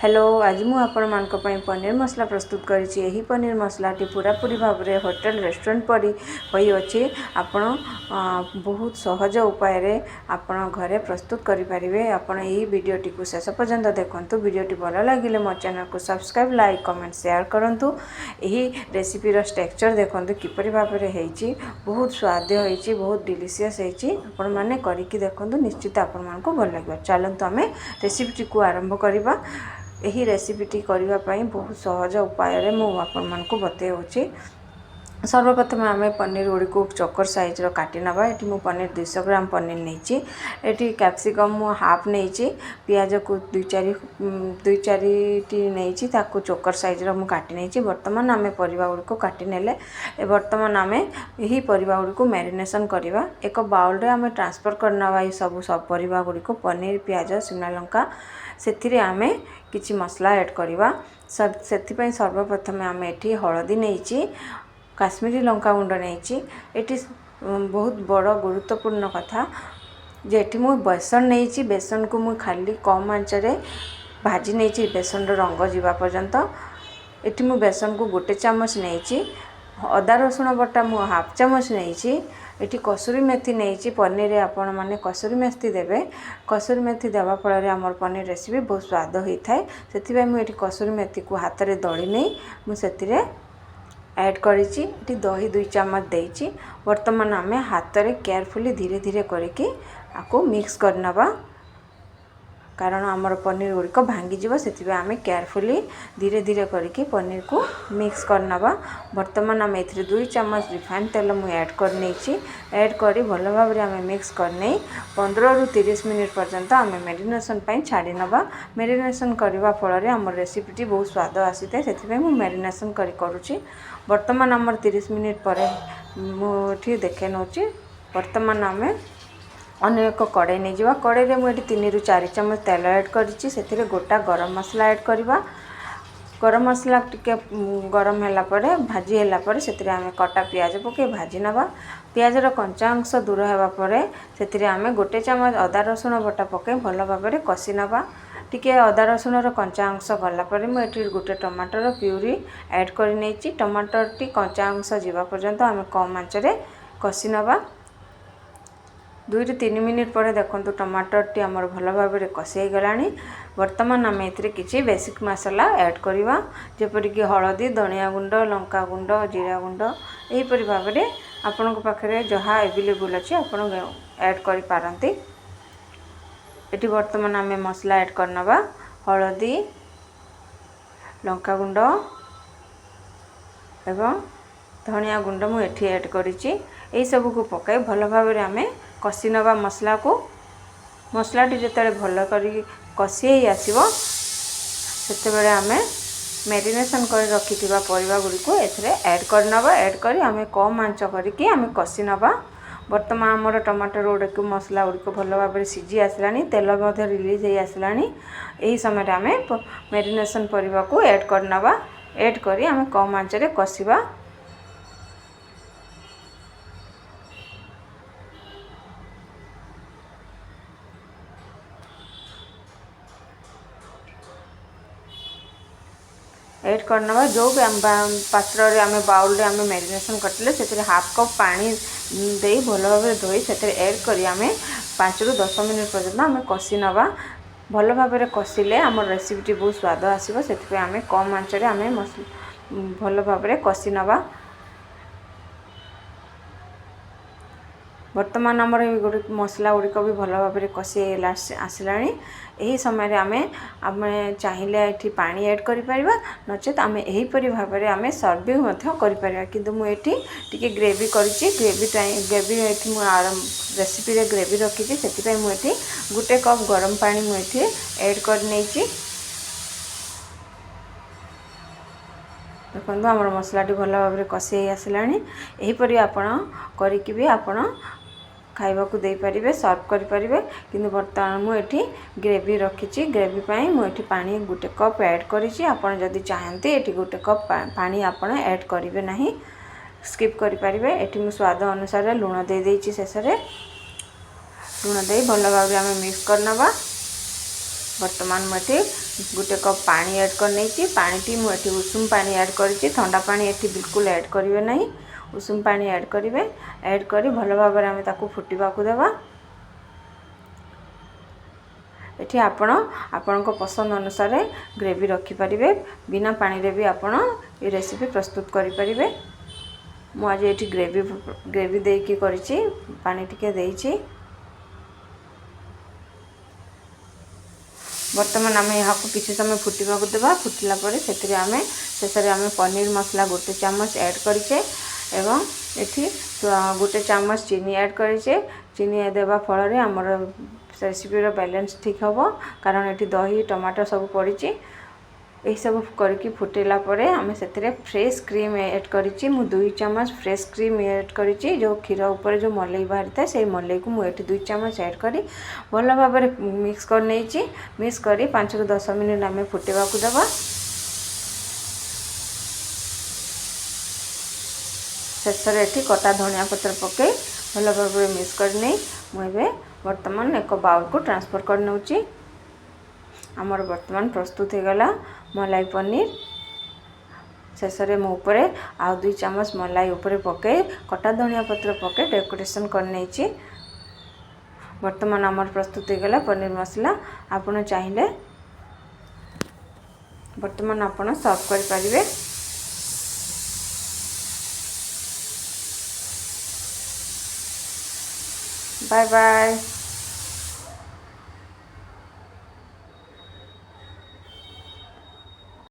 Hello आज मु आपण मानक पई पनीर मसला प्रस्तुत करिछि। एही पनीर मसलाटी पूरापूरी भाव में होटल रेस्टोरेंट परी होई अछि। आपण बहुत सहज उपाय रे आपण घरे प्रस्तुत करि परिबे। आपण एही वीडियोटी को शेष पर्यंत देखंतु। वीडियोटी भलो लागिले मो चैनल को सब्सक्राइब लाइक कमेंट शेयर करंतु। एही रेसिपी रो टेक्सचर देखंतु किपरि भाव में हेछि। बहुत स्वाद होइछि, बहुत डिलीशियस हेछि। आपण माने करिकि देखंतु, निश्चित आपण मानको भल लागिबो। चलंतु आमे रेसिपीटी को आरंभ करिबा। यही रेसिपीटी करने बहुत सहज उपाय रे मु आपण मानकु बतैउछि। सर्वप्रथम आम पनीर गुड़ी को चकर साइज रो काटी नबा। एटी मु पनीर 200 ग्राम पनीर नेछि। एटी कैप्सिकम मु हाफ नेछि। प्याज को दुई चारि टी नेछि, ताको चकर साइज रो मु काटी नेछि। वर्तमान आम परिबा गुड़ी को काटी नेले। वर्तमान आम यही परिबा गुड़ी को मैरिनेशन करबा। एक बाउल रे आम ट्रांसफर करनबा ई सब परिबा गुड़ी को पनीर, प्याज, शिमला लंका सेथिरे आमे किछि मसला ऐड करबा। सेथिपई सर्वप्रथम आम एठी हळदी नेछि, काश्मीरी लंका गुंड नेछि। एठी बहुत बड़ गुरुत्वपूर्ण कथा जे एठी मु बेसन नेछि। बेसन को मु खाली कम आंच रे भाजी नेछि, बेसन रो रंग जीवा पर्यंत। एठी मु बेसन को 1 चम्मच नेछि। अदा रसुण बटा मु हाफ चम्मच नेछि। एठी कसूरी मेथी नेछि। पनीर रे आपण माने कसूरी मेथी देबे। कसूरी मेथी देवा फल रे हमर पनीर रेसिपी बहुत स्वाद होई थाए। सेति मु एठी कसूरी मेथी को हाथ रे दळी नै मु सेतिरे ऐड करिछि। एठी दही 2 चम्मच देछि। वर्तमान आमे हाथ रे केयरफुली धीरे धीरे करके आको मिक्स करनबा, कारण हमर पनीर गुड़ी को भांगी जीव। सेति आमे केयरफुली धीरे धीरे करके पनीर को मिक्स करनबा। वर्तमान आम एथिरे 2 चम्मच रिफाइंड तेल मु ऐड कर नेछि। ऐड करी भलो भाबरे आमे मिक्स करने 15 रु 30 मिनिट पर्यंत आमे मैरिनेशन पई छाडी नबा। मैरिनेशन करबा फल रे हमर रेसिपीटी बहुत स्वाद आसीते। सेति मु मैरिनेशन करूछि। वर्तमान हमर 30 मिनिट परे मु एठी देखे नउछि। वर्तमान आमे अन्य एक कड़ाई नहीं जावा। कड़ाई रे मुझे 3 रु 4 चम्मच तेल ऐड करिछि। सेथिरे गोटा गरम मसला ऐड करबा। गरम मसला टिके गरम होला परे, भाजी होला परे सेथिरे आमे कटा प्याज पके भाजी नबा। प्याज रो कंचा अंश दूर हेबा परे सेथिरे आमे 1 चम्मच अदा रसुण बटा पके भलो भाबरे कसी नबा। टिके अदा रसुण रो कंचा अंश गला परे मु एठी 1 टमाटर प्यूरी ऐड करि नेछि। टमाटर टी कंचा अंश जीवा पर्यंत आमे कम आंच रे कसी नबा। 2 रु 3 मिनिट पर देखंतु टमाटर टी हमर भलो भाबरे कसी गलानी। वर्तमान आम एथिरे किछि बेसिक मसला ऐड करबा, जेपरि कि हळदी, धनिया गुंड, लंका गुंड, जीरा गुंड। एही परि भाबरे आपनको पाखरे जहा अवेलेबल अछि आपण ऐड करि पारंती। एठी वर्तमान आम मसला ऐड करनबा। हळदी, लंका गुंड एवं धनिया गुंड मु एठी ऐड करिछि। एही सब को पकाई भलो भाबरे आमे कसी नबा मसला को। मसला टी जेतले भलो करी कसी हे आसीबो सेते बेले आमे मैरिनेशन कर रखिथिबा परिबा गुडी को एथरे ऐड करनबा। ऐड करी आमे कम आंच करिकि आमे कसी नबा। वर्तमान हमर टमाटर गुडी को मसला गुडी को भलो भाबरे सिजी आसलानी, तेल मध्ये रिलीज हे आसलानी। एही समय रे आमे मैरिनेशन परिबा को ऐड करनबा। ऐड करी आमे कम आंच रे कसीबा। ऐड करनबा। जो भी पात्र रे आमे बाउल रे आमे मैरिनेशन करथिले सेतिरे हाफ कप पानी देई भलो भाबरे धोई सेतिरे ऐड करी आमे 5 रु 10 मिनिट पर्यंत आमे कसी नबा। भलो भाबरे कसिले हमर रेसिपीटी बहुत स्वाद आसीबो। सेतिपे आमे कम आंच रे आमे भलो भाबरे कसी नबा। वर्तमान आमर मसला गुड़ी को भी भलो भाबरे कसी आसलानी। यही समय आमे चाहिए एठी पानी ऐड करि परिबा, नचेत आमे एही परि भाबरे आमे सर्विंग मध्य करि परिबा। किंतु मु एठी टिके ग्रेवी करिछि। ग्रेवी एठी मु रेसिपी रे ग्रेवी रखिछि। सेति पय मु एठी 1 कप गरम पानी मु एठी ऐड कर नेछि। देखो आमर मसला टी भलो भाबरे कसी आसलानी। एही परि आपण करिकि भी आपण खाइबा को दे परिबे, सर्व करि परिबे। किंतु वर्तमान मु एठी ग्रेवी रखिछि। ग्रेवी पई मु एठी पानी 1 कप ऐड करिछि। आपण जदि चाहंती एठी 1 कप पानी आपण ऐड करिवे नाही, स्किप करि परिबे। एठी मु स्वाद अनुसार लूण दे देछि। शेष रे लूण दे भलो भाबरे आमे मिक्स करनबा। बर्तमान मुझे गोटे कप पानी ऐड कर नहीं पानी मुझे उषुम पानी ऐड करी ठंडा पानी ये बिल्कुल ऐड करेंगे नहीं उषुम पानी ऐड करेंगे ऐड करी भल भाव में आम ताकू फुटवा को देवा ये आपण पसंद अनुसार ग्रेवी रखिपारे बिना पानी रे भी आपण ये रेसिपी प्रस्तुत करें मुझे ये ग्रेवी देकी करी पानी टिके देइछि बर्तमान आम यहाँ को किसी समय फुटवा को देवा फुटला से आम शेष आम पनीर मसला गोटे चामच ऐड करें एवं ये गोटे चामच चीनी ऐड करें चीनी देवा फल आमर रेसिपीर बैलेंस ठीक हम कारण ये दही टमाटर सब पड़ी यही सब करके फुटेला आम से फ्रेश क्रीम ऐड करी मु 2 चामच फ्रेश क्रीम ऐड करी जो क्षीर ऊपर जो मलई बाहरी था से मलई को मुझे 2 चामच ऐड करी भल भाव मिक्स कर नहीं मिक्स करी 5 ରୁ 10 मिनट आम फुटेवा को देवा शेष ये कटा धनिया पत्र पकई भल भाव मिक्स करनी मुझे वर्तमान एक बाउल को ट्रांसफर कर नौची आमर वर्तमान प्रस्तुत हो गला मलाई पनीर शेष में ऊपर आउ 2 चामच मलाई ऊपर पकई कटा धनिया पत्र पकई डेकोरेशन कर नहीं वर्तमान आमर प्रस्तुत हो गला पनीर मसला आपन चाहिए वर्तमान आपन सर्व कर पारिबे बाय बाय।